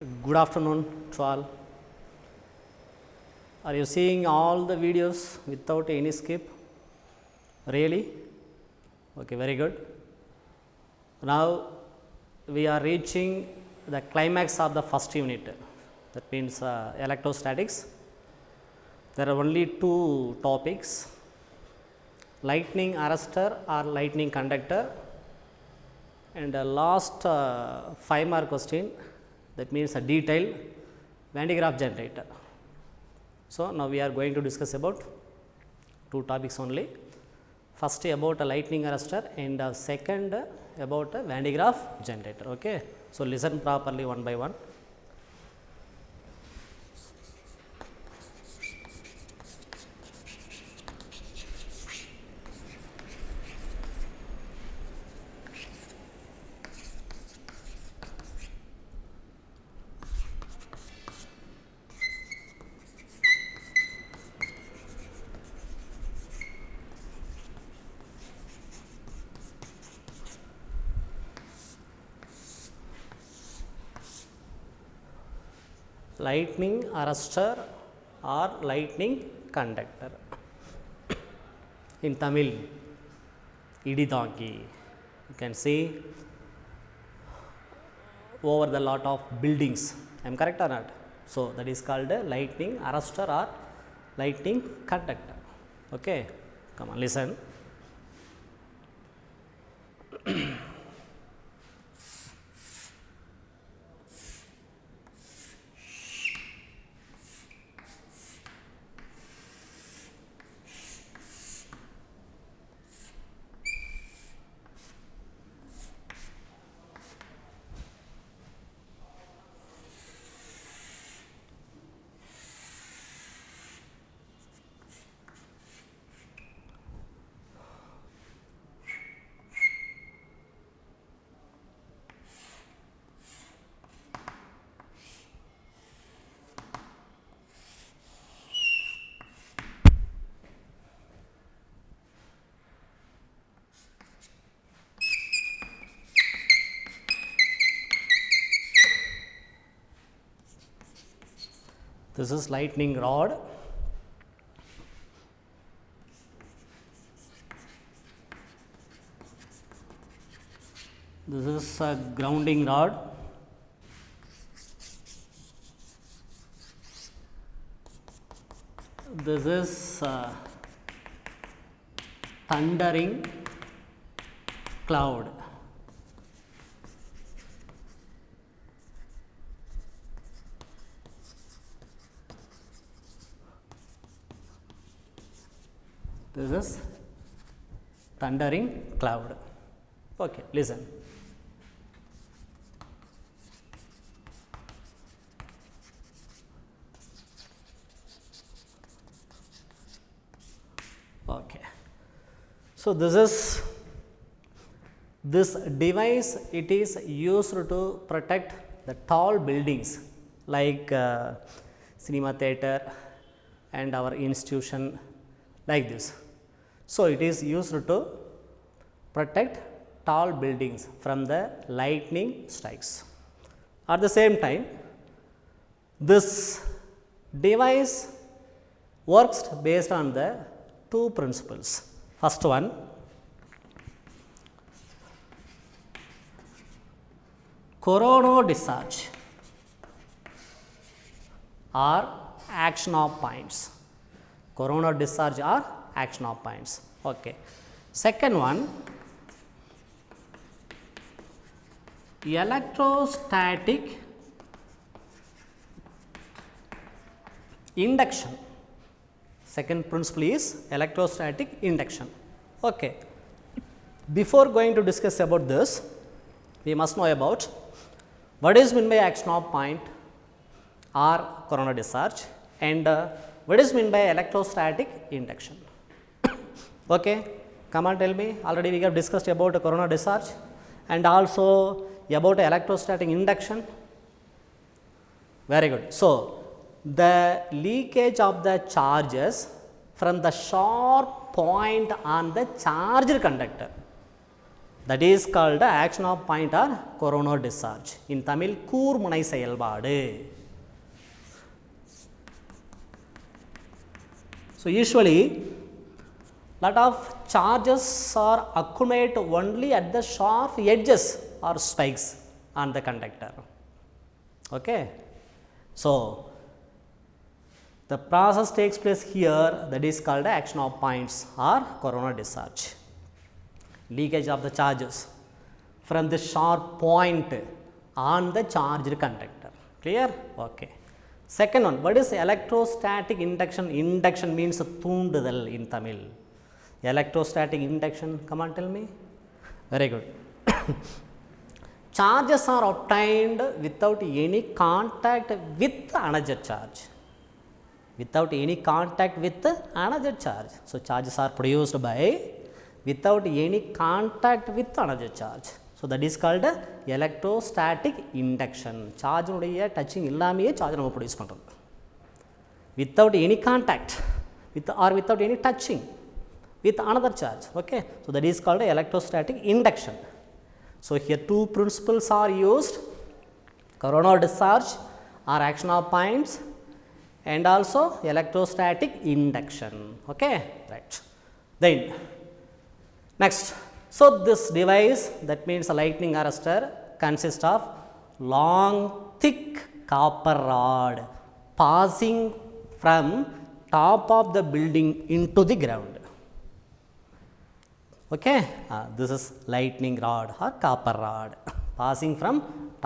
Good afternoon to all. Are you seeing all the videos without any skip? Really? Okay, very good. Now we are reaching the climax of the first unit, that means electrostatics. There are only two topics: lightning arrestor or lightning conductor, and the last 5-mark question, that means a detailed Van de Graaff generator. So, now we are going to discuss about two topics only. First about a lightning arrestor and second about a Van de Graaff generator. Okay. So, listen properly one by one. Lightning arrestor or lightning conductor. In Tamil, ididagi. You can see over the lot of buildings. I am correct or not? So, that is called a lightning arrestor or lightning conductor. Okay. Come on, listen. This is lightning rod. This is a grounding rod. This is thundering cloud. This is thundering cloud. Okay, listen. Okay. So, this device, it is used to protect the tall buildings like cinema theater and our institution, like this. So, it is used to protect tall buildings from the lightning strikes. At the same time, this device works based on the two principles. First one, Coronal discharge or action of points. Coronal discharge or action of points. Okay. Second one, electrostatic induction. Second principle is electrostatic induction. Okay. Before going to discuss about this, we must know about what is meant by action of point or coronal discharge and what is meant by electrostatic induction. Okay. Come on, tell me. Already we have discussed about coronal discharge and also about electrostatic induction. Very good. So, the leakage of the charges from the sharp point on the charged conductor that is called the action of point or coronal discharge. In Tamil, கூர்முனை செயல்பாடு. So usually lot of charges are accumulate only at the sharp edges or spikes on the conductor. Okay. So the process takes place here, that is called the action of points or coronal discharge. Leakage of the charges from the sharp point on the charged conductor. Clear? Okay. Second one, what is electrostatic induction? Induction means தூண்டுதல் in Tamil. Electrostatic induction, come on, tell me. Very good. Charges are obtained without any contact with another charge. Without any contact with another charge. So charges are produced by without any contact with another charge. So that is called electrostatic induction. Charge உடைய touching இல்லாமையே charge நம்ம produce பண்றது. Without any contact with or without any touching with another charge. Okay. So that is called electrostatic induction. So here two principles are used, coronal discharge or action of points and also electrostatic induction. Okay. Right. Then next, so this device, that means a lightning arrestor, consists of long thick copper rod passing from top of the building into the ground. Okay, this is lightning rod or copper rod passing from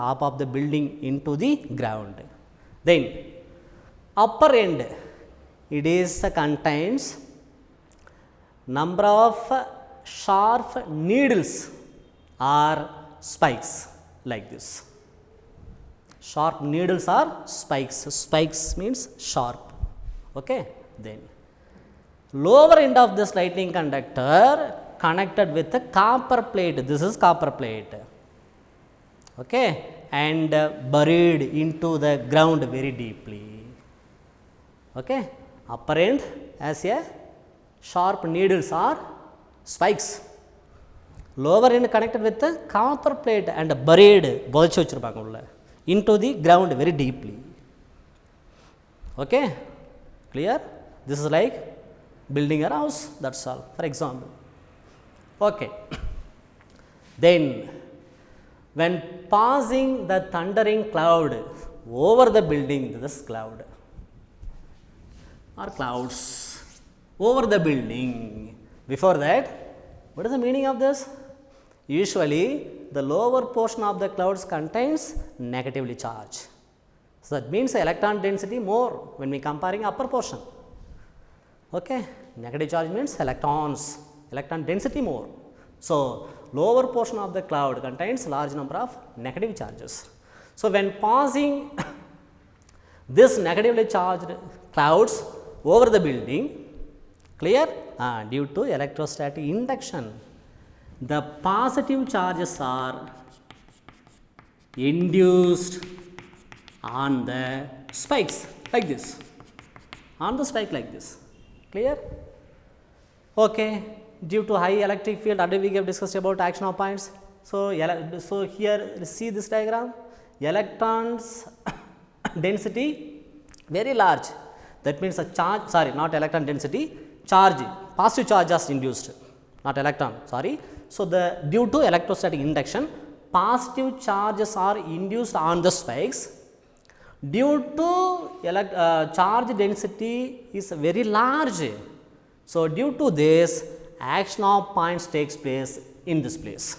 top of the building into the ground. Then upper end, it is contains number of sharp needles or spikes like this. Sharp needles or spikes. Spikes means sharp. Okay. Then lower end of this lightning conductor connected with a copper plate. This is copper plate. Okay. And buried into the ground very deeply. Okay. Upper end as a sharp needles or spikes. Lower end connected with the copper plate and buried into the ground very deeply. Okay. Clear? This is like building a house, that's all, for example. Okay. Then when passing the thundering cloud over the building, this cloud or clouds over the building. Before that, what is the meaning of this? Usually the lower portion of the clouds contains negatively charged. So that means the electron density more when we comparing upper portion. Okay, negative charge means electrons, electron density more. So lower portion of the cloud contains large number of negative charges. So when passing this negatively charged clouds over the building, clear? Due to electrostatic induction, the positive charges are induced on the spikes like this, on the spike like this. Clear? Okay. Due to high electric field, already we have discussed about action of points. So here see this diagram, electrons density very large. That means a charge, sorry, not electron density, charge, positive charge is induced, not electron, sorry. So due to electrostatic induction, positive charges are induced on the spikes. Due to charge density is very large. So due to this, action of points takes place in this place.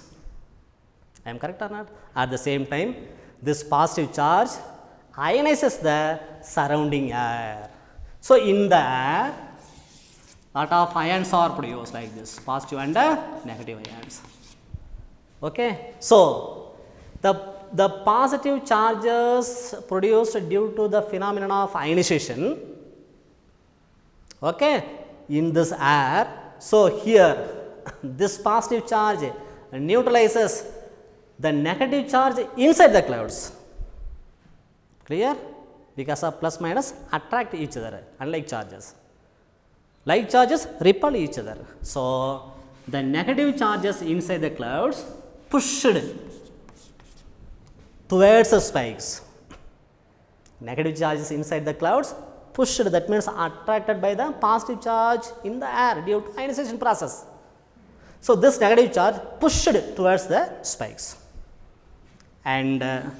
I am correct or not? At the same time, this positive charge ionizes the surrounding air. So in the air, lot of ions are produced like this, positive and negative ions. Okay. So the positive charges produced due to the phenomenon of ionization, okay, in this air. So here this positive charge neutralizes the negative charge inside the clouds. Clear? Because of plus minus attract each other, unlike charges. Like charges repel each other. So the negative charges inside the clouds pushed towards the spikes. Negative charges inside the clouds pushed, that means attracted by the positive charge in the air due to ionization process. So, this negative charge pushed towards the spikes and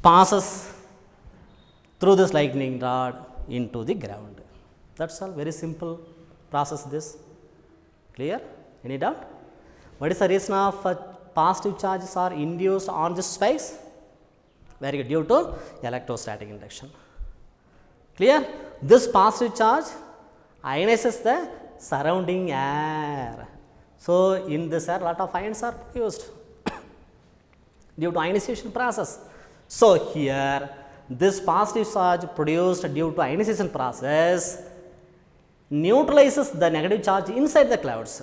passes through this lightning rod into the ground. That is all, very simple process this. Clear? Any doubt? What is the reason of positive charges are induced on the spikes? Very good, due to electrostatic induction. Clear? This positive charge ionizes the surrounding air. So, in this air lot of ions are produced due to ionization process. So, here this positive charge produced due to ionization process neutralizes the negative charge inside the clouds.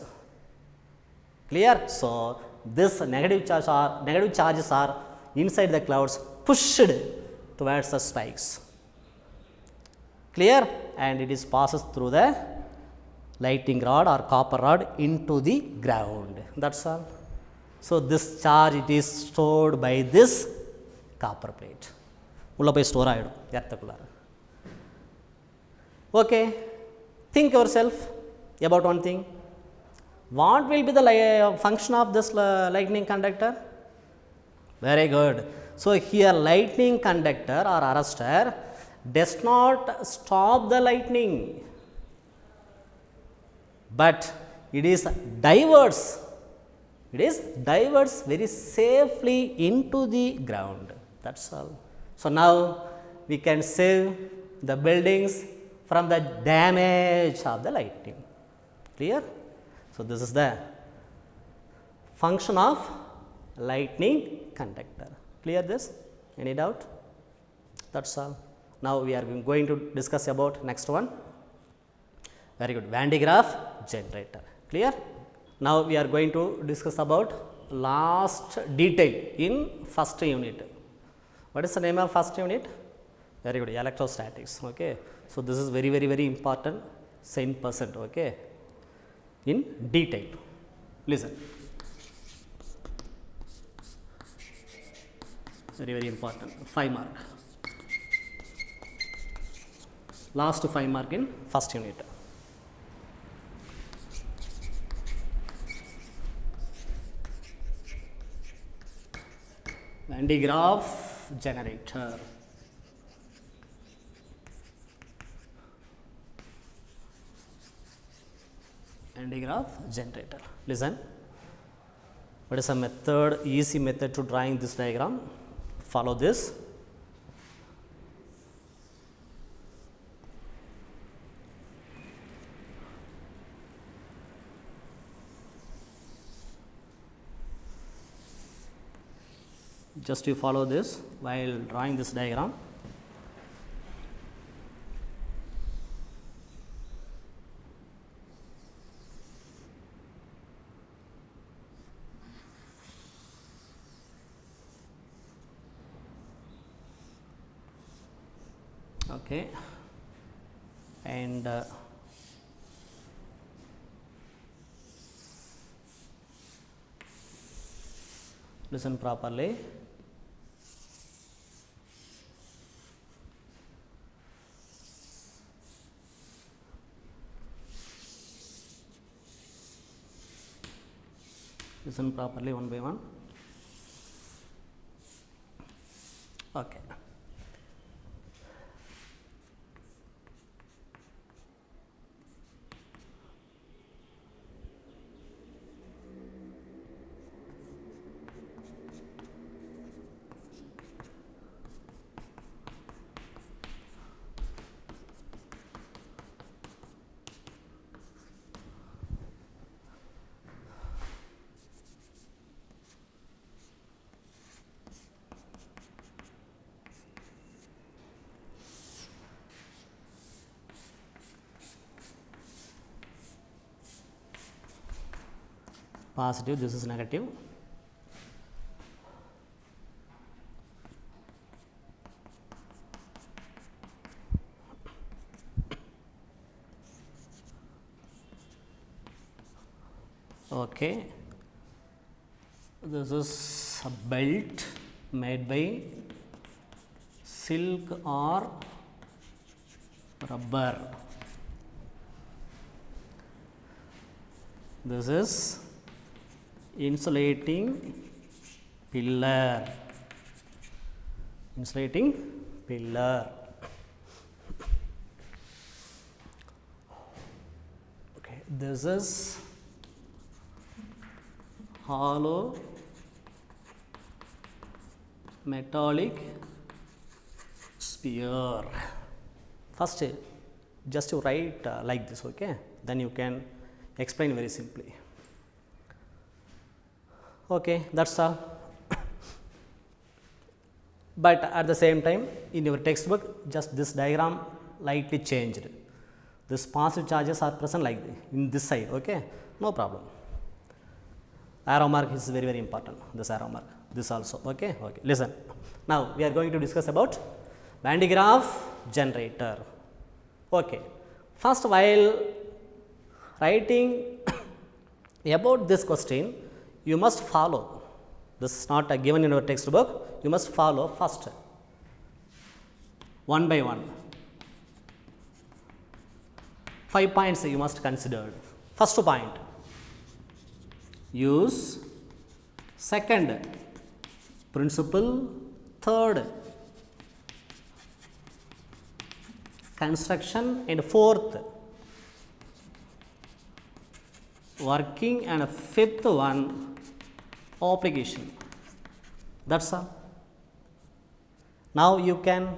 Clear? So, this negative charges are inside the clouds pushed towards the spikes. Clear? And it is passes through the lightning rod or copper rod into the ground. That's all. So, this charge it is stored by this copper plate. Ulla poi store aayidum earthukkulla. Okay. Think yourself about one thing. What will be the function of this lightning conductor? Very good. So, here lightning conductor or arrestor does not stop the lightning, but it is diverts. It is diverts very safely into the ground. That's all. So, now we can save the buildings from the damage of the lightning. Clear? So, this is the function of lightning conductor. Clear this? Any doubt? That's all. Now, we are going to discuss about next one. Very good. Van de Graaff generator. Clear? Now, we are going to discuss about last detail in first unit. What is the name of first unit? Very good. Electrostatics. Okay. So, this is very, very, very important 10%. Okay. In detail. Listen. Very, very important. 5 mark. Last 5 mark in first unit. Van de Graaff generator. Van de Graaff generator. Listen. What is a method, easy method to drawing this diagram? Follow this. Just you follow this while drawing this diagram. Okay, and listen properly. Listen properly one by one. Okay. Positive, this is negative. Okay, this is a belt made by silk or rubber. This is insulating pillar. Insulating pillar. Okay, this is hollow metallic sphere. First, just you write like this, okay? Then you can explain very simply. Okay, that's all. But at the same time, in your textbook, just this diagram lightly changed. This positive charges are present like this, in this side, okay? No problem. Arrow mark is very, very important, this arrow mark, this also, okay? Okay, listen. Now, we are going to discuss about Van de Graaff generator. Okay, first, while writing about this question, you must follow. This is not given in your textbook. You must follow first, one by one. 5 points you must consider. First point, use. Second, principle. Third, construction. And fourth, working. And fifth one, application. That's all. Now you can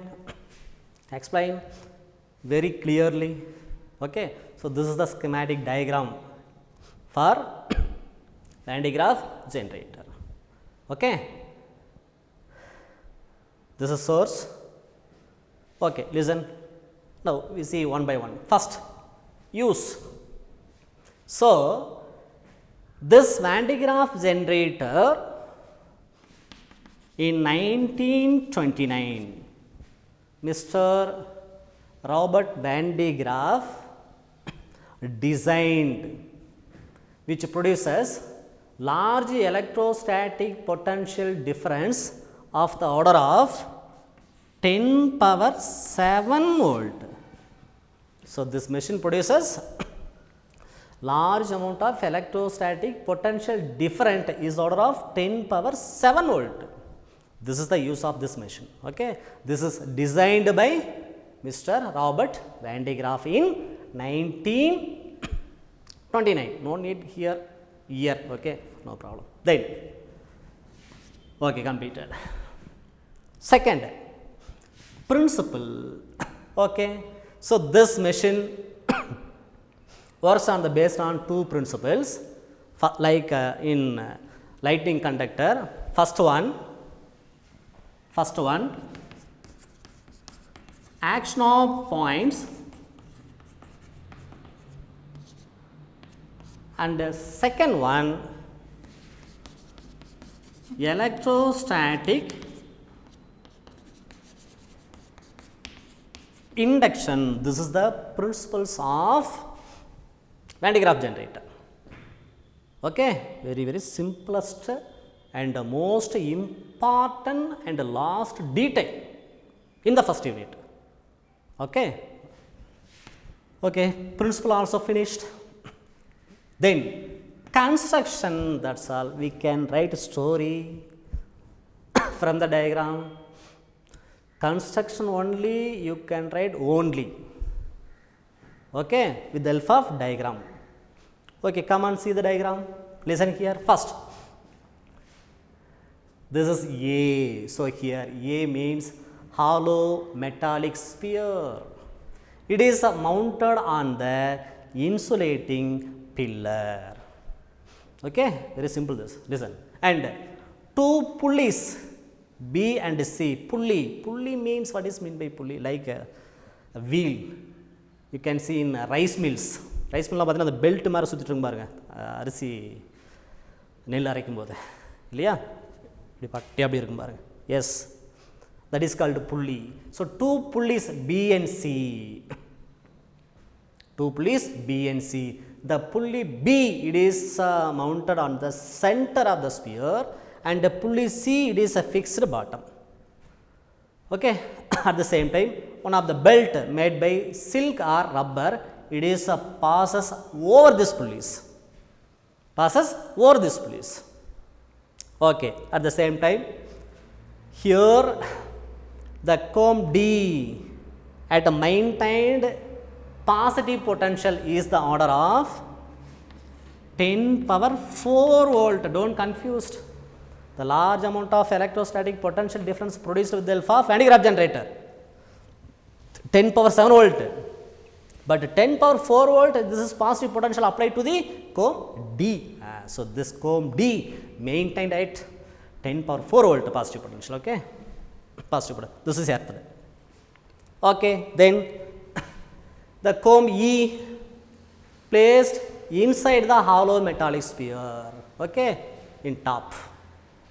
explain very clearly. Okay, so this is the schematic diagram for Van de Graaff generator. Okay, this is source. Okay, listen. Now we see one by one. First, use. So this Van de Graaff generator in 1929, Mr. Robert Van de Graaff designed, which produces large electrostatic potential difference of the order of 10 power 7 volt. So this machine produces large amount of electrostatic potential different is order of 10 power 7 volt. This is the use of this machine. Okay, this is designed by Mr. Robert Van de Graaff in 1929. No need here year. Okay, no problem. Then, okay, completed. Second, principle. Okay, so this machine works on the based on two principles, like in lightning conductor. First one, action of points, and the second one, electrostatic induction. This is the principles of Van de Graaff generator. Okay, very, very simplest and the most important and the last detail in the first unit. Okay, okay, principle also finished. Then construction, that's all. We can write a story from the diagram. Construction only you can write only. Okay, with the help of diagram. Okay, come and see the diagram. Listen here. First, this is A. So here A means hollow metallic sphere. It is mounted on the insulating pillar. Okay, very simple this. Listen. And two pulleys B and C. Pulley means, what is meant by pulley? Like a wheel. You can see in rice mills. Rice mill la the belt mara sutitrum baranga arisi nell araikum bodhu illaya இப்படி பட்டி அப்படி இருக்கும் பாருங்க. Yes, that is called புள்ளி. So two புள்ளிஸ் B and C. Two pulleys B and C. The pulley B, it is mounted on the center of the sphere, and the pulley C, it is a fixed bottom. Okay. At the same time, one of the belt made by silk or rubber, it is passes over these pulleys. Passes over these pulleys. Okay. At the same time, here the comb D at a maintained positive potential is the order of 10 power 4 volt. Don't confused. The large amount of electrostatic potential difference produced with the help of anti-grav generator. 10 power 7 volt. But 10 power 4 volt, this is positive potential applied to the comb D. So this comb D maintained at 10 power 4 volt positive potential. Okay. Positive potential. This is earth. Okay. Then the comb E placed inside the hollow metallic sphere. Okay. In top.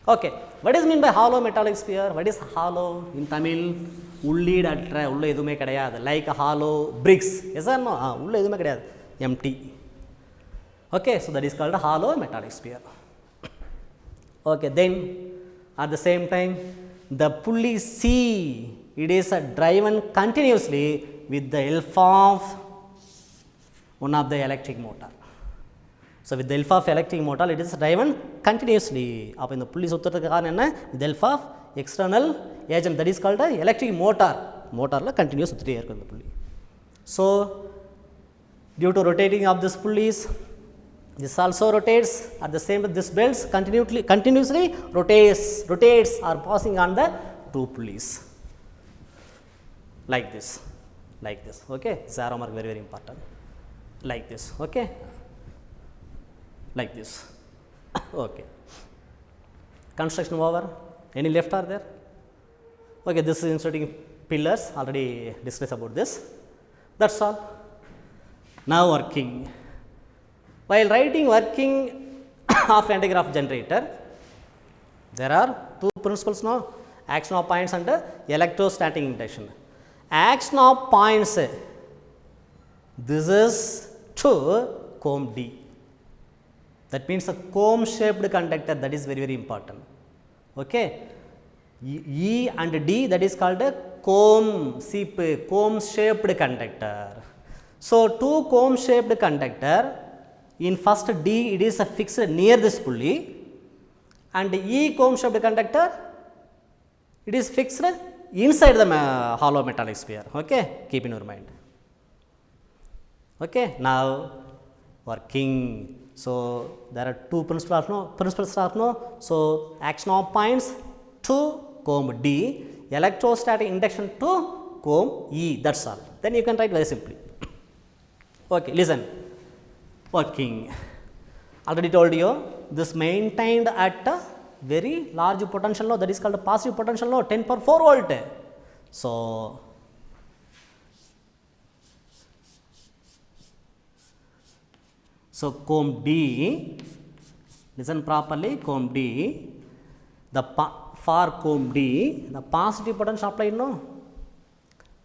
Okay. What is mean by hollow metallic sphere? What is hollow in Tamil? Ullid atra ulla edume kedayadu, like a hollow bricks. Yes or no? Ulla edume kedayadu, empty. Okay, so that is called a hollow metallic sphere. Okay, then at the same time, the pulley C, it is driven continuously with the help of one of the electric motor. So with the help of electric motor, it is driven continuously. Up in the pulley with the help of external agent, that is called a electric motor. Motor la continuous with the pulley. So due to rotating of these pulleys, this also rotates. At the same time, this belts continuously rotates or passing on the two pulleys like this. Okay, this arrow mark very important. Like this. Okay, like this. Okay. Construction over. Any left are there? Okay, this is inserting pillars. Already discussed about this. That's all. Now working. While writing working of anti-grav generator, there are two principles now: action of points and electrostatic induction. Action of points. This is to comb D. That means a comb shaped conductor, that is very important. Okay. E and D, that is called a comb shaped conductor. So two comb shaped conductor, in first D it is fixed near this pulley, and E comb shaped conductor, it is fixed inside the hollow metallic sphere. Okay, keep in your mind. Okay, now working. So there are two principles of no. So action of points to comb D, electrostatic induction to comb E. That's all. Then you can write very simply. Okay, listen. Working. Already told you, this maintained at a very large potential low, that is called a positive potential low, 10 power 4 volt. So comb D, listen properly, comb D, for comb D, the positive potential applied, no.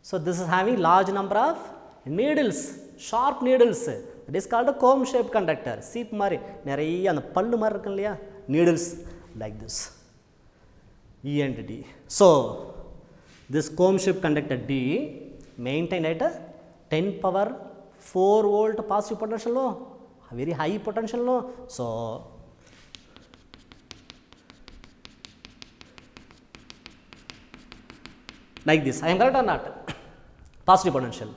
So this is having large number of needles, sharp needles. It is called a comb shaped conductor. Seep mari, neriya and the pallu mari needles like this. E and D. So this comb shaped conductor D maintained at a 10 power 4 volt positive potential low. Very high potential low. So like this, I am correct or not? Positive potential.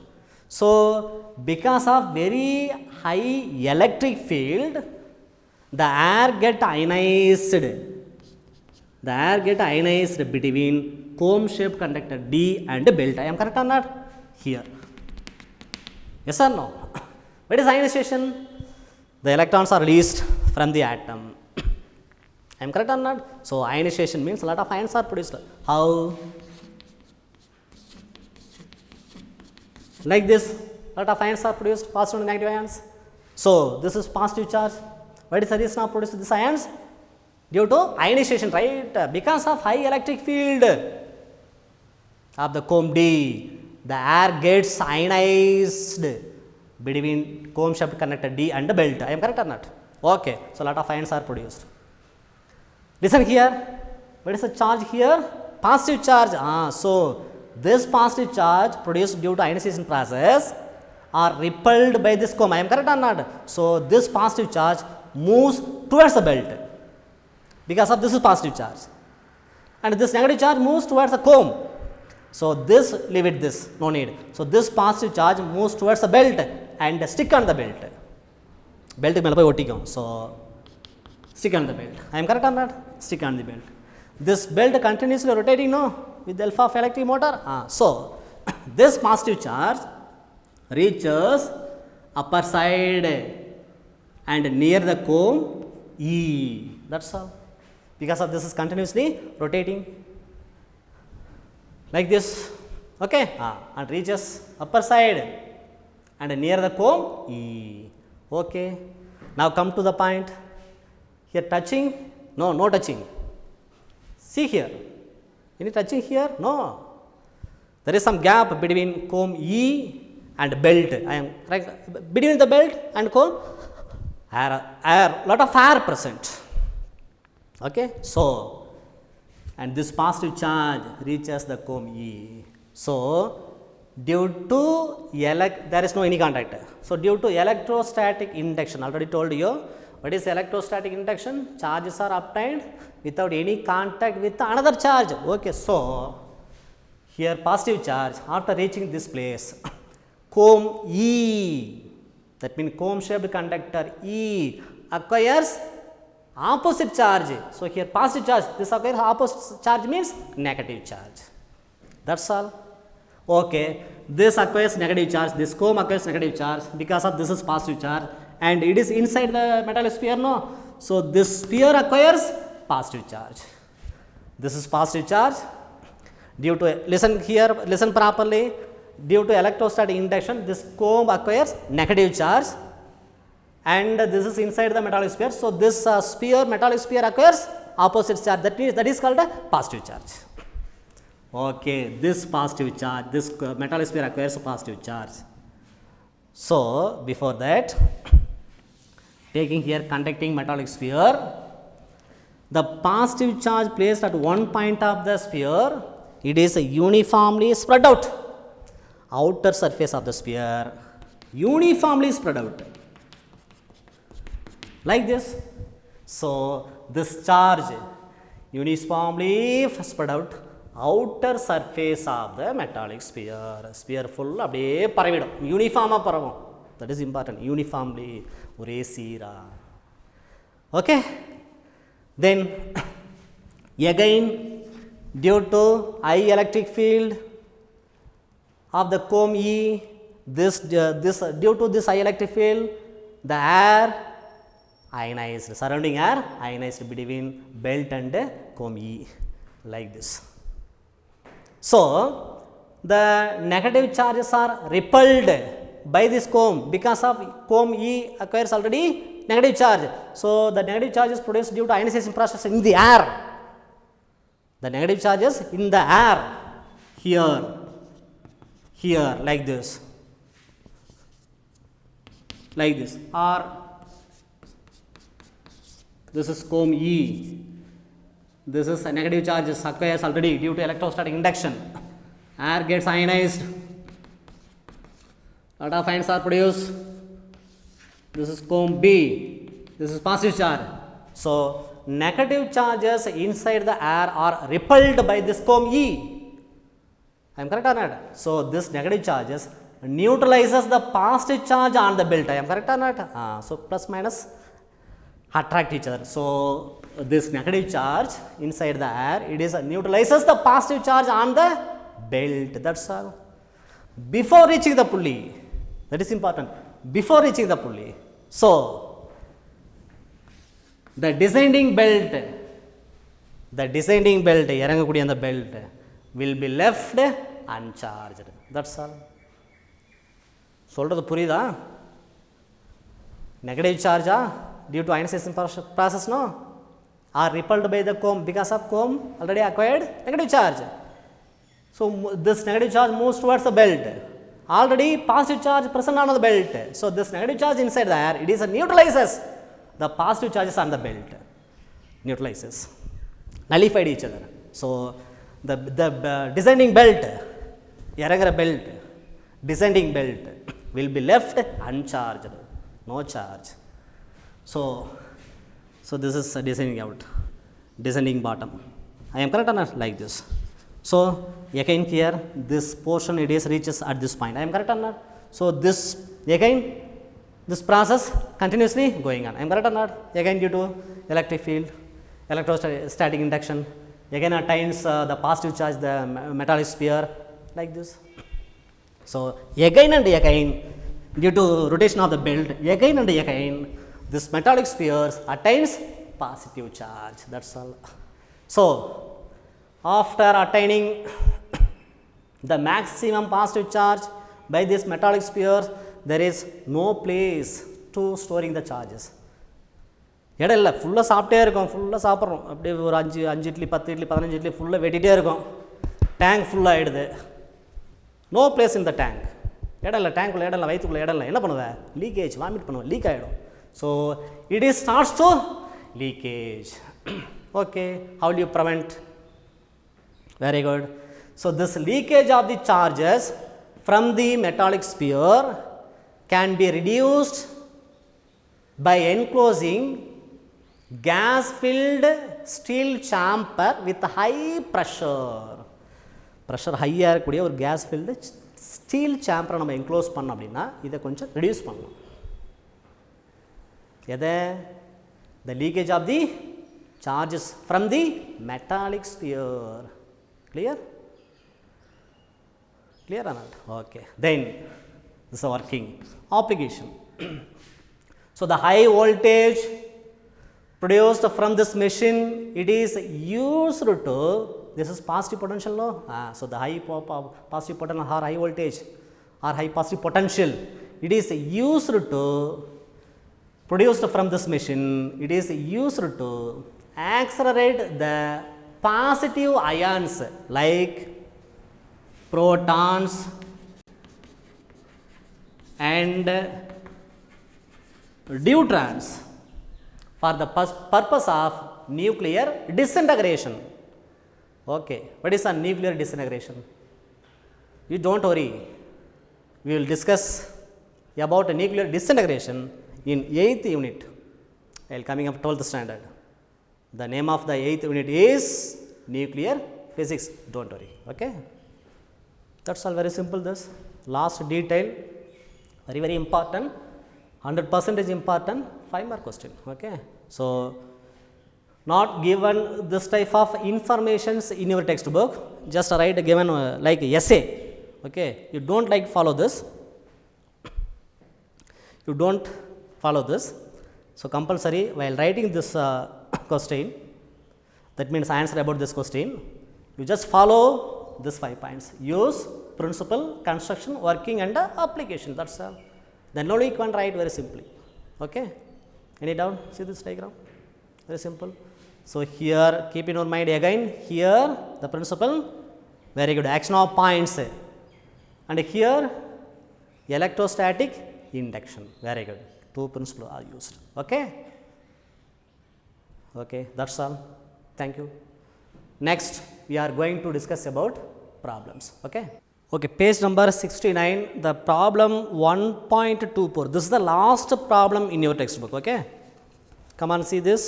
So because of very high electric field, the air get ionized. The air get ionized between comb shaped conductor D and belt. I am correct or not? Here. Yes or no? What is ionization? The electrons are released from the atom. I am correct or not? So ionization means a lot of ions are produced. How? Like this, a lot of ions are produced, positive and negative ions. So this is positive charge. What is the reason of producing these ions? Due to ionization, right? Because of high electric field of the comb D, the air gets ionized between comb shaped conductor D and the belt. I am correct or not? Okay. So, lot of ions are produced. Listen here. What is the charge here? Positive charge. So, this positive charge produced due to ionization process are repelled by this comb. I am correct or not? So, this positive charge moves towards the belt because of this is positive charge, and this negative charge moves towards the comb. So, this leave it this, no need. So, this positive charge moves towards the belt and stick on the belt. Belt mela poi ottikum. So, stick on the belt. I am correct or not? Stick on the belt. This belt continuously rotating, no, with the help of electric motor. So, this positive charge reaches upper side and near the comb E. That's all. Because of this is continuously rotating like this, okay, and reaches upper side and near the comb E. Okay. Now come to the point. Here touching? No, no touching. See here. Any touching here? No. There is some gap between comb E and belt. I am right between the belt and comb. Air, lot of air present. Okay. So, and this positive charge reaches the comb E. So, due to there is no any contact. So, due to electrostatic induction, already told you what is electrostatic induction. Charges are obtained without any contact with another charge. Okay. So, here positive charge after reaching this place, comb E, that means comb shaped conductor E acquires opposite charge. So, here positive charge, this acquires opposite charge means negative charge. That is all. Okay. This acquires negative charge, this comb acquires negative charge because of this is positive charge and it is inside the metal sphere, no. So, this sphere acquires positive charge. This is positive charge due to, listen here, listen properly, due to electrostatic induction this comb acquires negative charge and this is inside the metallic sphere. So, this metallic sphere acquires opposite charge, that is called a positive charge. Okay, this positive charge, this metallic sphere acquires a positive charge. So, before that, taking here conducting metallic sphere, the positive charge placed at one point of the sphere, it is uniformly spread out. Outer surface of the sphere uniformly spread out like this. So, this charge uniformly spread out outer surface of the metallic sphere full அப்படியே பரவிடும், யூனிஃபார்மாக பரவும். That is important, uniformly, ஒரே சீரா. Okay. Then again due to high electric field of the comb E, due to this high electric field, the air ionized, surrounding air ionized between belt and comb E like this. So, the negative charges are repelled by this comb because of comb E acquires already negative charge. So, the negative charge is produced due to ionization process in the air. The negative charges in the air here like this, or this is comb E. This is a negative charge acquires already due to electrostatic induction. Air gets ionized, lot of ions are produced. This is comb B, this is positive charge. So, negative charges inside the air are repelled by this comb E. I am correct or not? So, this negative charges neutralizes the positive charge on the belt. I am correct or not? So, plus minus attract each other. So, this negative charge inside the air, it is neutralizes the positive charge on the belt. That is all. Before reaching the pulley, that is important, before reaching the pulley. So, the descending belt, இறங்கக்கூடிய அந்த belt will be left uncharged. That's all. சொல்றது புரியுதா? Negative charge due to ionization process, no, are repelled by the comb because of comb already acquired negative charge. So, this negative charge moves towards the belt already positive charge present on the belt. So, this negative charge inside there, it is neutralizes the positive charges on the belt, neutralizes, nullified each other. So, the descending belt, irregular belt, descending belt will be left uncharged, no charge. So this is descending out, descending bottom. I am correct or not? Like this. So again here this portion it is reaches at this point. I am correct or not? So this again this process continuously going on. I am correct or not? Again due to electric field, electrostatic induction, again attains the positive charge, the metallic sphere, like this. So again and again due to rotation of the belt, again and again this metallic spheres attains positive charge. That's all. So after attaining the maximum positive charge by this metallic spheres, there is no place to storing the charges. இடம் இல்லை, ஃபுல்லாக சாப்பிட்டே இருக்கும், ஃபுல்லாக சாப்பிட்றோம், அப்படியே ஒரு 5 இட்லி 10 இட்லி 15 இட்லி ஃபுல்லாக வெட்டிகிட்டே இருக்கும், டேங்க் ஃபுல்லாகிடுது. No place in the tank, இடம் இல்லை, டேங்க்குள்ளே இடம் இல்லை, வயிற்றுக்குள்ளே இடம் இல்லை, என்ன பண்ணுவேன்? லீக்கேஜ், வாமிட் பண்ணுவேன், லீக் ஆகிடும். So it is starts to leakage. Okay, how to you prevent? Very good. So this leakage of the charges from the metallic sphere can be reduced by enclosing gas filled steel chamber with high pressure. Pressure high இருக்கக்கூடிய ஒரு gas filled steel chamber நம்ம enclose பண்ணோம் அப்படின்னா இதை கொஞ்சம் reduce பண்ணலாம். எதை? The leakage of the charges from the metallic sphere. Clear? Clear or not? Okay. Then this is working application. So the high voltage produced from this machine, it is used to, this is positive potential, no? So the high positive potential or high voltage or high positive potential, it is used to, produced from this machine, it is used to accelerate the positive ions like protons and deuterons for the purpose of nuclear disintegration. Okay, what is a nuclear disintegration? You don't worry, we will discuss about nuclear disintegration in 8th unit while coming up 12th standard. The name of the 8th unit is nuclear physics, don't worry. Okay, that's all, very simple. This last detail very important, 100% important, 5 mark question. Okay, so not given this type of informations in your textbook, just write given like essay. Okay, you don't like follow this, you don't follow this. So compulsory while writing this question, that means answer about this question, you just follow this 5 points. Use, principle, construction, working and application, that's all. Then only you can write very simply. Okay, any doubt? See this diagram, very simple. So here keep in your mind again, here the principle, very good, action of points, and here electrostatic induction, very good, 2 principles are used. Okay, okay, that's all. Thank you. Next we are going to discuss about problems. Okay, okay, page number 69, the problem 1.24. This is the last problem in your textbook. Okay, come on, see this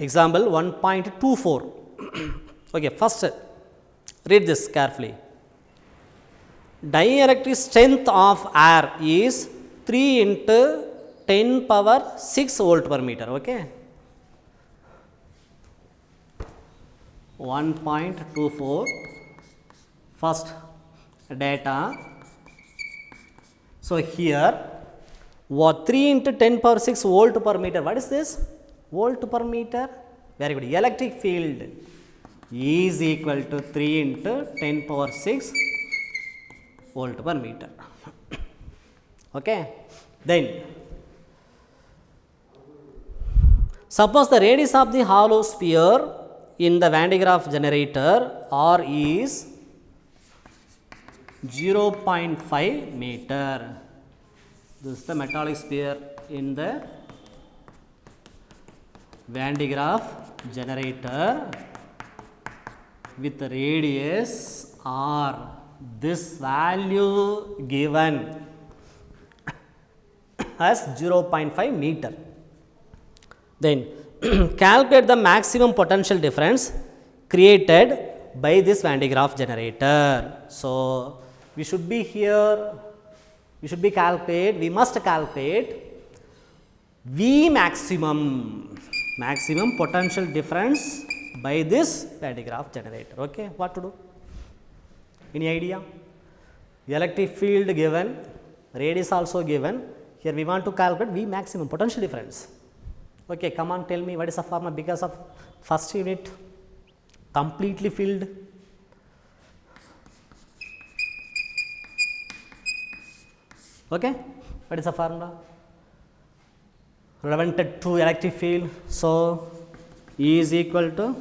example 1.24. Okay, first read this carefully. Dielectric strength of air is 3 into 10 power 6 volt per meter. Okay, 1.24, first data. So here what 3 into 10 power 6 volt per meter, what is this? Volt per meter, very good. Electric field is equal to 3 into 10 power 6 volt per meter. Okay, then suppose the radius of the hollow sphere in the Van de Graaff generator R is 0.5 meter. This is the metallic sphere in the Van de Graaff generator with the radius r. This value given as 0.5 meter. Then calculate the maximum potential difference created by this Van de Graaff generator. So we should be here, we must calculate V maximum potential difference by this Van de Graaff generator. Okay, what to do? Any idea? Electric field given, radius also given. Here we want to calculate V maximum potential difference. Okay, come on, tell me what is the formula because of first unit completely filled. Okay, what is the formula? Relevant to electric field. So E is equal to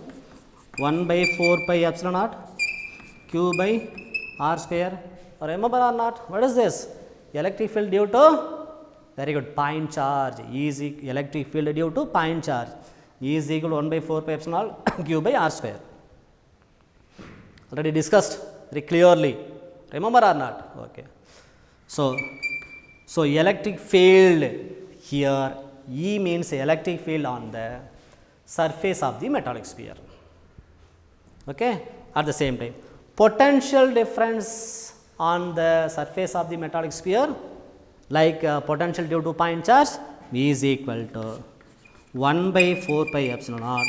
1 by 4 pi epsilon naught Q by R square. Remember or not? What is this? Electric field due to, very good, point charge. E is electric field due to point charge. E is equal to 1 by 4 pi epsilon naught Q by R square. Already discussed very clearly. Remember or not? Okay. So electric field here, E means electric field on the surface of the metallic sphere. Okay. At the same time, potential difference on the surface of the metallic sphere, like potential due to point charge, V is equal to 1 by 4 pi epsilon naught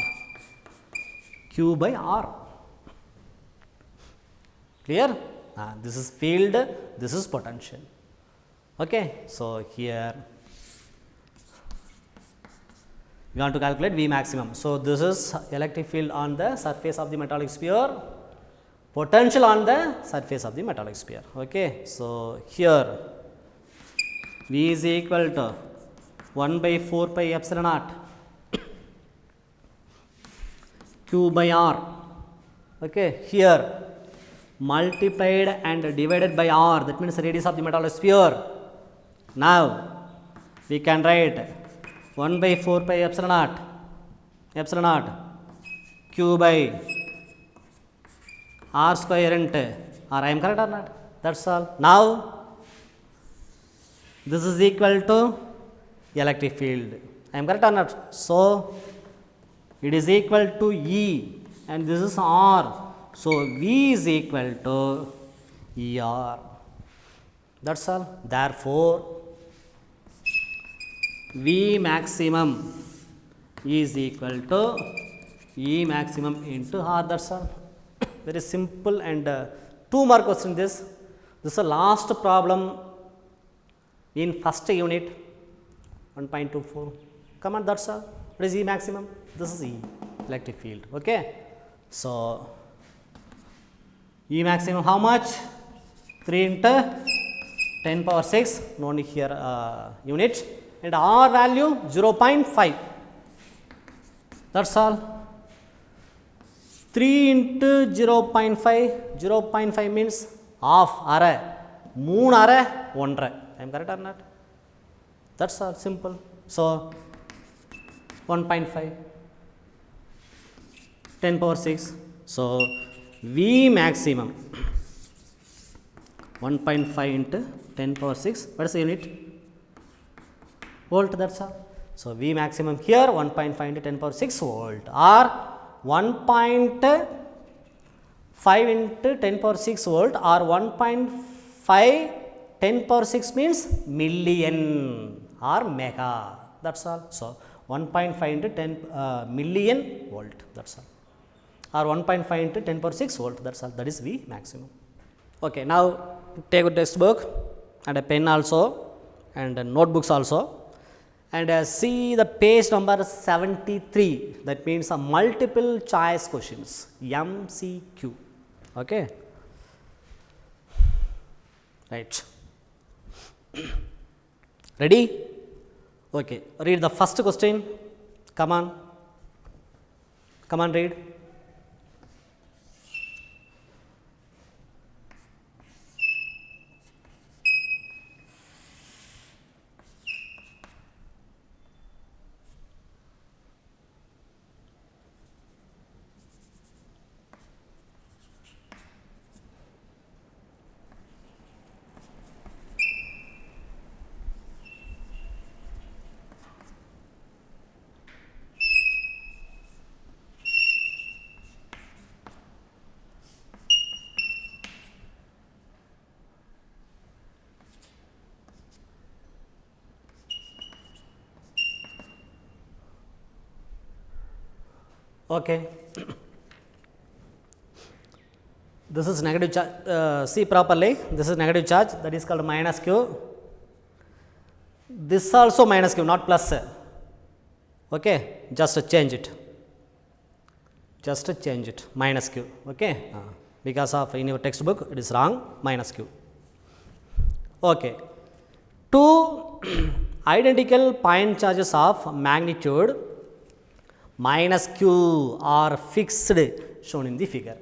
Q by R. Clear? This is field, this is potential. Okay. So here we want to calculate V maximum. So this is electric field on the surface of the metallic sphere, potential on the surface of the metallic sphere. Okay. So here V is equal to 1 by 4 pi epsilon naught Q by R. Okay. Here multiplied and divided by R, that means radius of the metallic sphere. Now we can write 1 by 4 pi epsilon naught Q by R square into R. I am correct or not? That's all. Now this is equal to electric field. I am correct or not? So it is equal to E and this is R. So V is equal to ER. That's all. Therefore V maximum is equal to E maximum into R. That's all. Very simple. And 2 more questions. This is the last problem in first unit 1.24. Come on, that's all. What is E maximum? This is E, electric field. Okay. So E maximum how much? 3 into 10 power 6, no need here unit, and R value 0.5. That's all. 3 into 0.5, 0.5 means half, array, 3 array, 1 array. I am correct or not? That's all, simple. So 1.5, 10 power 6. So V maximum 1.5 into 10 power 6. What is the unit? Volt. That's all. So V maximum here 1.5 into 10 power 6 volt, or 1.5 into 10 power 6 volt, or 1.5 10 power 6 means million or mega. That's all. So 1.5 into 10 million volt. That's all. Or 1.5 into 10 power 6 volt. That's all. That is V maximum. Okay. Now take a textbook and a pen also and notebooks also, and see the page number 73. That means a multiple choice questions, MCQ. Okay. Right. Ready? Okay. Read the first question. Come on. Come on, read. Okay. This is negative charge. See properly. This is negative charge. That is called minus q. This also minus q, not plus. Okay. Just change it. Just change it. Minus q. Okay. Because of in your textbook it is wrong. Minus q. Okay. Two identical point charges of magnitude minus q are fixed, shown in the figure.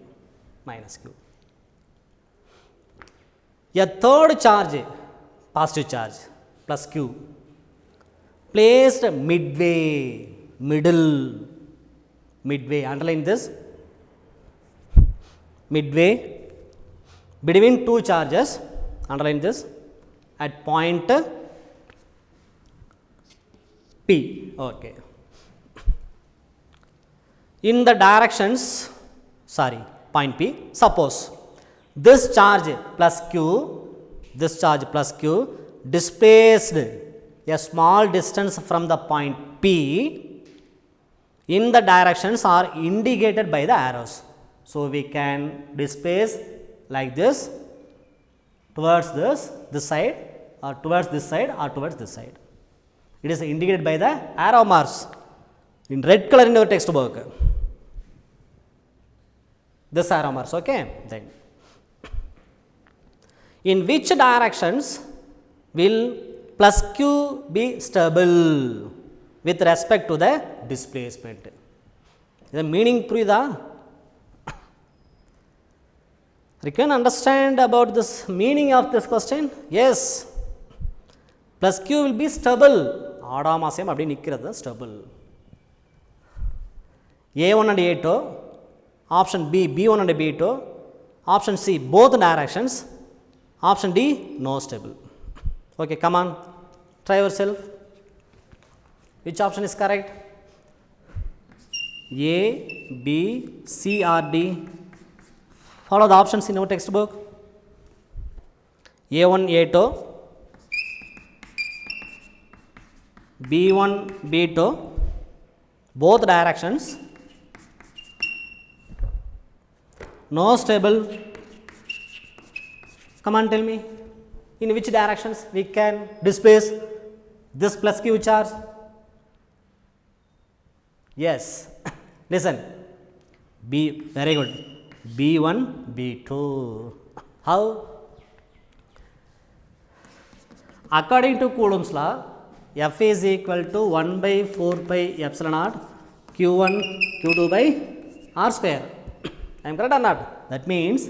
Minus q. A third charge, positive charge, plus q, placed midway, midway, underline this, midway between two charges, underline this, at point P. Okay. In the directions, point P, suppose this charge plus q, displaced a small distance from the point P in the directions are indicated by the arrows. So, we can displace like this towards this side, or towards this side, or towards this side. It is indicated by the arrow marks in red color in your textbook. This arrow marks, okay? Then, in which directions will plus q be stable with respect to the displacement? The meaning purida? You can understand about this meaning of this question? Yes. Plus q will be stable. Adamasam appdi nikkirathu stable. A1 and A2, option B, B1 and B2, option C, both directions, option D, no stable. Okay, come on, try yourself. Which option is correct? A, B, C or D? Follow the options in your textbook. A1, A2, B1, B2, both directions, no stable. Come on, tell me, in which directions we can displace this plus q charge? Yes. Listen, B, very good, B1, B2. How? According to Coulomb's law, F is equal to 1 by 4 pi epsilon naught Q1, Q2 by R square. I am correct or not? That means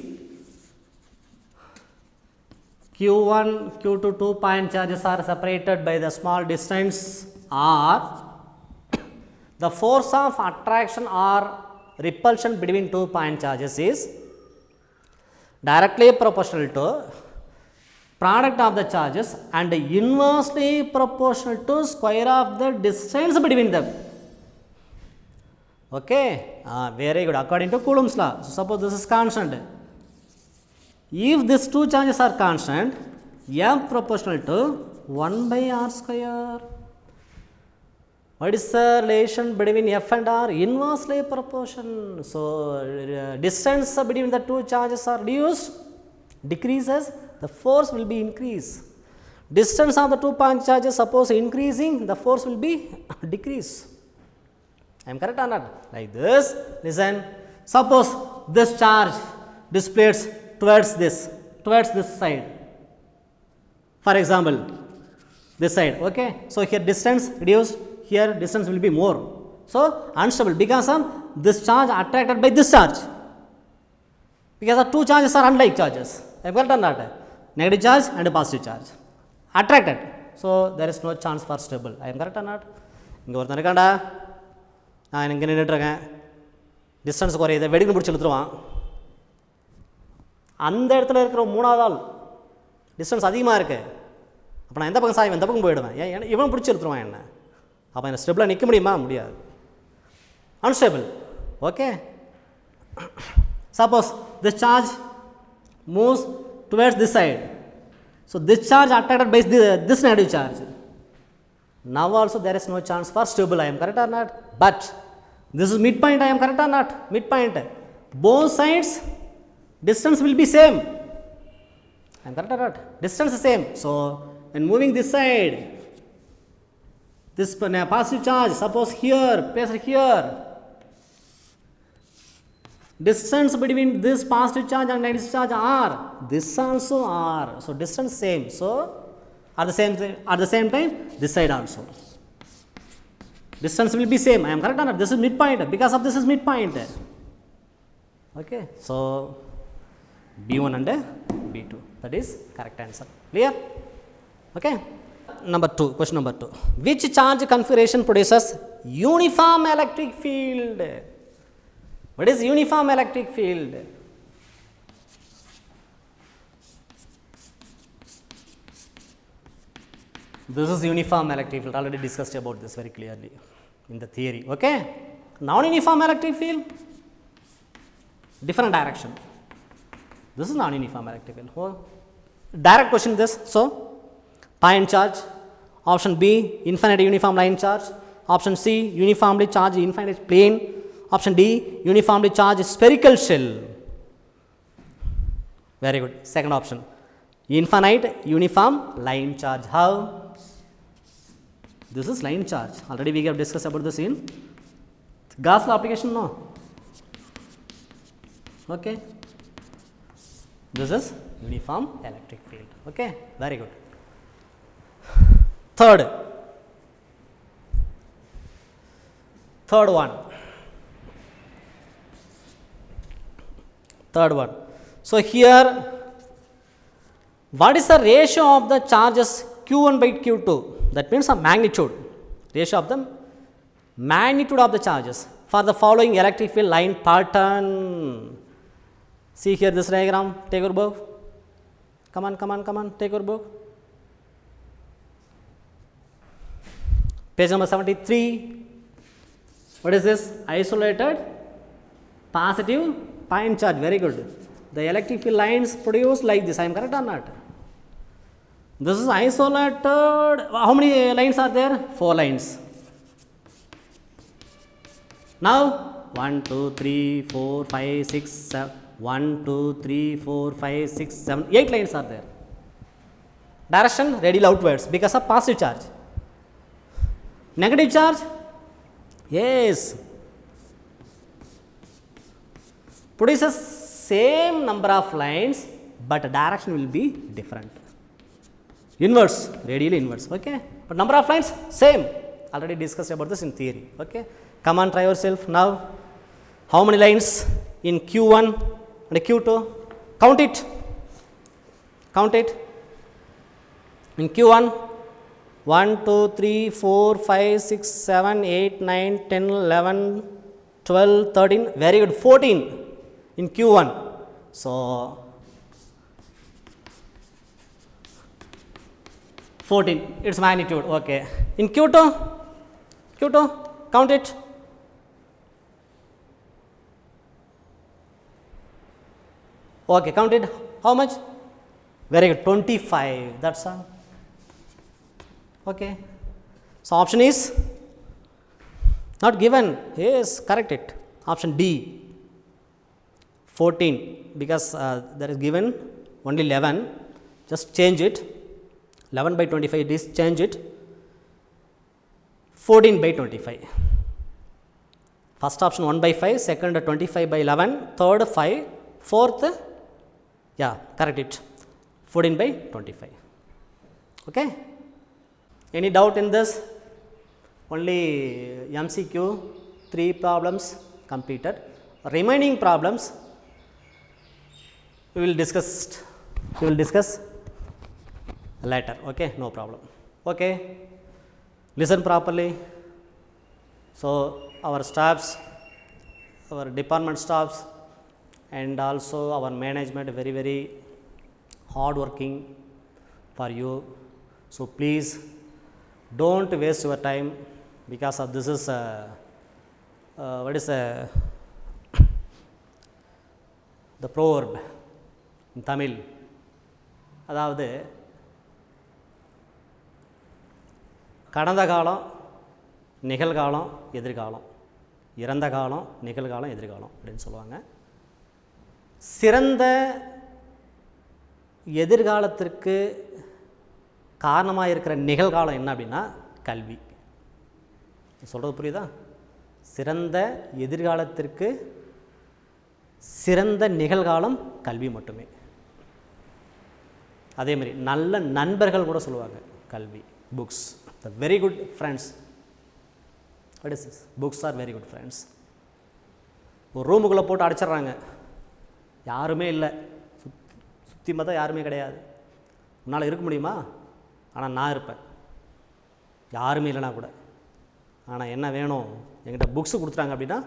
Q1, Q2, 2 point charges are separated by the small distance R. The force of attraction or repulsion between 2 point charges is directly proportional to product of the charges and inversely proportional to square of the distance between them. Okay, very good. According to Coulomb's law, so suppose this is constant. If these two charges are constant, M proportional to 1 by R square. What is the relation between F and R? Inversely proportion. So, distance between the two charges are reduced, decreases, the force will be increased. Distance of the 2 point charges suppose increasing, the force will be decrease. I am correct or not? Like this, listen, suppose this charge displays towards this side. For example, this side, okay. So, here distance reduced, here distance will be more. So, unstable because of this charge attracted by this charge. Because the two charges are unlike charges. I am correct or not? Negative charge and a positive charge. Attracted. So, there is no chance for stable. I am correct or not? Inga oru narikanda. நான் இங்கே நின்றுட்டுருக்கேன், distance குறையுது, வெடிக்கணும் பிடிச்சி இழுத்துருவான். அந்த இடத்துல இருக்கிற மூணாவது ஆள் distance அதிகமாக இருக்குது, அப்போ நான் எந்த பக்கம் சாய்வேன், எந்த பக்கம் போயிடுவேன், ஏன் இவன் பிடிச்சி இழுத்துருவான் என்ன, அப்போ என்ன ஸ்டெபிளாக நிற்க முடியுமா? முடியாது, unstable. Okay, suppose this charge moves towards this side, so this charge attracted by this negative charge. Now also there is no chance for stable. I am correct or not? But This is midpoint, I am correct or not? Midpoint. Both sides distance will be same. I am correct or not? Distance is same. So when moving this side, this positive charge, suppose here, placed here, distance between this positive charge and negative charge r, this also r. So distance same. So at the same time, this side also. Distance will be same. I am correct or not? This is midpoint. Because of this is midpoint. Okay. So B1 and B2. That is correct answer. Clear? Okay. Number 2. Question number 2. Which charge configuration produces uniform electric field? What is uniform electric field? This is uniform electric field. Already discussed about this very clearly in the theory. Okay. Non-uniform electric field, different direction. This is non-uniform electric field. Oh, direct question this. So point charge. Option B, infinite uniform line charge. Option C, uniformly charged infinite plane. Option D, uniformly charged spherical shell. Very good. Second option, infinite uniform line charge. How? This is line charge. Already we have discussed about this in Gauss law application, no? Okay. This is uniform electric field. Okay. Very good. Third one. So here, what is the ratio of the charges Q1 by Q2? That means a magnitude. Ratio of the magnitude of the charges for the following electric field line pattern. See here this diagram. Take your book. Come on. Take your book. Page number 73. What is this? Isolated positive point charge. Very good. The electric field lines produced like this. I am correct or not? This is isolated. How many lines are there? 4 lines. Now 1, 2, 3, 4, 5, 6, 7. 1, 2, 3, 4, 5, 6, 7, 8 lines are there. Direction radial outwards because of positive charge. Negative charge? Yes. Produces same number of lines but direction will be different. Inverse, radial inverse. Okay. But number of lines same. Already discussed about this in theory. Okay. Come on, try yourself now. How many lines in Q1 and Q2? Count it. In Q1, 1, 2, 3, 4, 5, 6, 7, 8, 9, 10, 11, 12, 13. Very good. 14 in Q1. So 14. Its magnitude. Okay. In Q2, count it. Okay, count it. How much? Very good. 25. That's all. Okay. So option is not given. Yes, correct it. Option D. 14 because there is given only 11. Just change it. 11 by 25 is change it. 14 by 25. First option 1 by 5, second 25 by 11, third 5, fourth, yeah, correct it. 14 by 25. Okay. Any doubt in this? Only MCQ 3 problems completed. Remaining problems we will discuss later. Okay, no problem. Okay, listen properly. So our staffs, our department staffs and also our management very hard working for you. So please don't waste your time because of this is what is the proverb in Tamil. அதாவது கடந்த காலம், நிகழ்காலம், எதிர்காலம் இறந்த காலம், நிகழ்காலம், எதிர்காலம் அப்படின்னு சொல்லுவாங்க. சிறந்த எதிர்காலத்திற்கு காரணமாக இருக்கிற நிகழ்காலம் என்ன அப்படின்னா கல்வி. சொல்கிறது புரியுதா? சிறந்த எதிர்காலத்திற்கு சிறந்த நிகழ்காலம் கல்வி மட்டுமே. அதே மாதிரி நல்ல நண்பர்கள் கூட சொல்லுவாங்க கல்வி. Books, the very good friends. What is this? Books are very good friends. ஒரு ரூமுக்குள்ளே போட்டு அடைச்சிட்றாங்க, யாருமே இல்லை, சுற்றி பார்த்தா யாருமே கிடையாது. உன்னால் இருக்க முடியுமா? ஆனால் நான் இருப்பேன், யாருமே இல்லைனா கூட. ஆனால் என்ன வேணும், என்கிட்ட புக்ஸு கொடுத்துட்டாங்க அப்படின்னா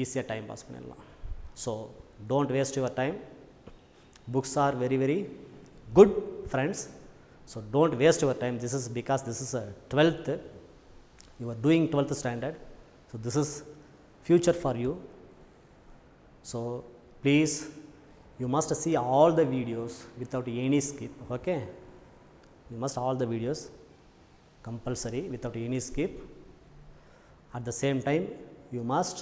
ஈஸியாக டைம் பாஸ் பண்ணிடலாம். So don't waste your time. Books are very very good friends. So don't waste your time. This is because this is 12th. You are doing 12th standard. So this is future for you. So please, you must see all the videos without any skip. Okay, you must all the videos compulsory without any skip. At the same time, you must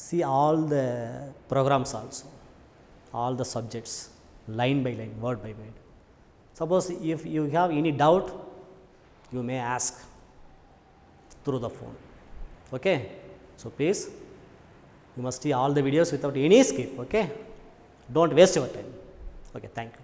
see all the programs also, all the subjects, line by line, word by word. Suppose if you have any doubt, you may ask through the phone. Okay, so please, you must see all the videos without any skip. Okay, don't waste your time. Okay, thank you.